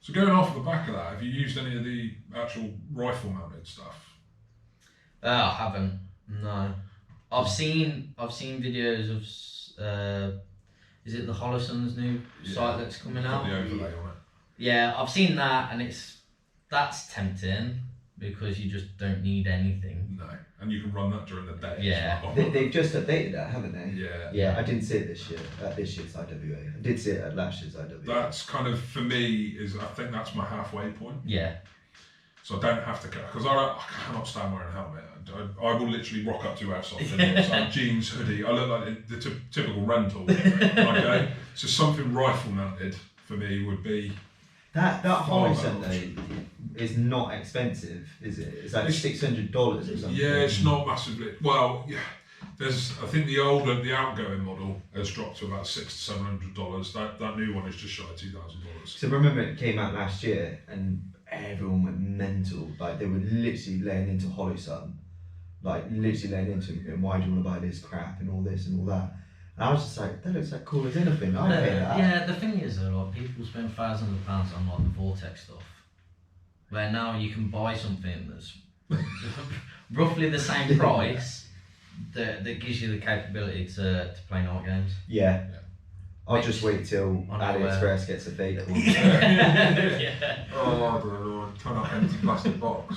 So going off the back of that, have you used any of the actual rifle mounted stuff? I haven't. No, I've seen videos of. Is it the Hollison's new site that's coming out? Got the overlay on it. Yeah, I've seen that, and that's tempting because you just don't need anything. No, and you can run that during the day. Yeah, as well. They've just updated that, haven't they? Yeah. I didn't see it this year at this year's IWA. I did see it at last year's IWA. That's kind of, for me, I think that's my halfway point. Yeah. So I don't have to, because I cannot stand wearing a helmet. I will literally rock up to Airsoft in it. So jeans, hoodie. I look like the typical rental. Okay, so something rifle mounted for me would be that Horizon though is not expensive, is it? It's like $600 or something. Yeah, it's not massively. Well, yeah. I think the outgoing model has dropped to about $600 to $700. That new one is just shy of $2,000. So remember it came out last year and everyone went mental. Like they were literally laying into Hollysun. Like literally laying into him, going, why do you want to buy this crap and all this and all that? And I was just like, that looks like cool as anything. I pay that. Yeah, the thing is though, like people spend thousands of pounds on like the Vortex stuff, where now you can buy something that's roughly the same price that gives you the capability to play night games. Yeah. I'll just wait till AliExpress gets a fake one. Yeah. Oh, dear Lord. Turn up empty plastic box.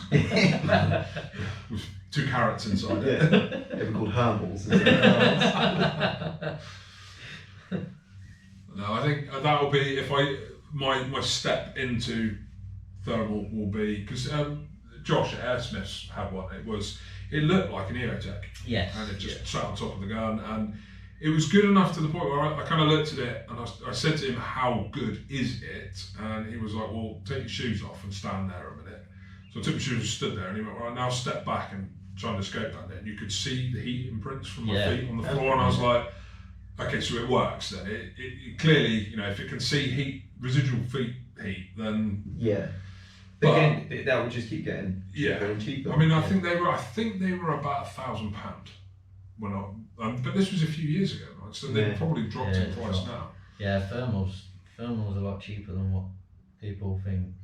With 2 carrots inside it. Yeah. They were called Hermals. No, I think that'll be, my step into thermal will be, because Josh at Airsmiths had one. It looked like an EOTech. Yes. And it just sat on top of the gun, and it was good enough to the point where I kind of looked at it and I said to him, how good is it? And he was like, well, take your shoes off and stand there a minute. So I took my shoes and stood there, and he went, well, now step back and try and escape that. And you could see the heat imprints from my feet on the floor, and I was like, okay, so it works then. It clearly, if it can see heat, residual feet heat, then yeah. But again, that would just keep getting cheaper and cheaper. I mean, I think they were about £1,000 when but this was a few years ago, right? So they've probably dropped in price now. Yeah, thermal's a lot cheaper than what people think.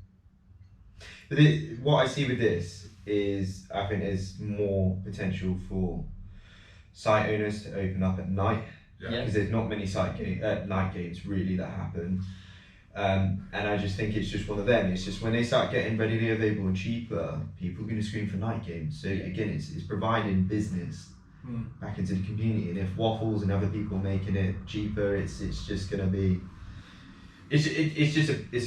But what I see with this is, I think there's more potential for site owners to open up at night, because there's not many night games really that happen. And I just think it's just one of them. It's just when they start getting readily available and cheaper, people are going to scream for night games. So again, it's providing business back into the community. And if Waffles and other people making it cheaper, it's just going to be. It's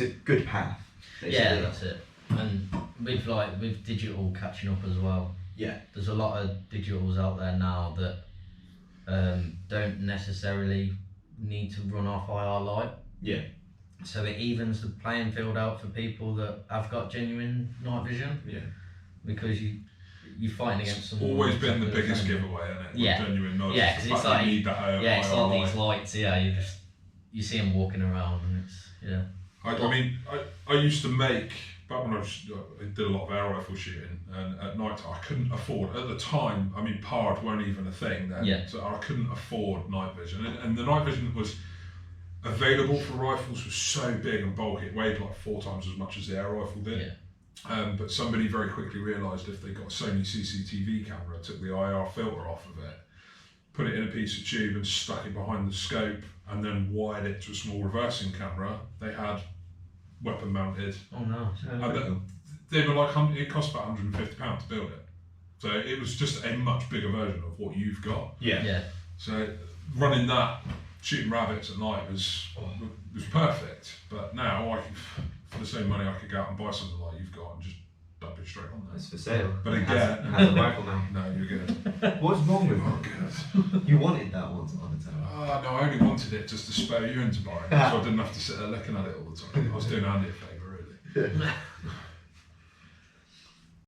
a good path. Basically. Yeah, that's it. And with digital catching up as well. Yeah. There's a lot of digitals out there now that don't necessarily need to run off IR light. Yeah. So it evens the playing field out for people that have got genuine night vision. Yeah. Because you're fighting against someone. Always been the biggest giveaway, isn't it? Yeah. With genuine night. Yeah, because it's like it's like these lights. Yeah, you see them walking around, and it's I used to make, back when I did a lot of air rifle shooting, and at night time I couldn't afford, at the time, PARD weren't even a thing then, so I couldn't afford night vision, and the night vision that was available for rifles was so big and bulky, it weighed like 4 times as much as the air rifle did. But somebody very quickly realised if they got a Sony CCTV camera, took the IR filter off of it, put it in a piece of tube and stuck it behind the scope, and then wired it to a small reversing camera, they had weapon mounted. Oh no. And they were like, it cost about £150 to build it. So it was just a much bigger version of what you've got. Yeah. So running that, shooting rabbits at night was perfect. But now, for the same money, I could go out and buy something like you've got and just dump it straight on there. It's for sale. But again, has a rifle now. No, you're good. What's wrong with Oh, it? good. You wanted that once upon a time. No, I only wanted it just to spur you into buying it, so I didn't have to sit there looking at it all the time. I was doing Andy a favour, really.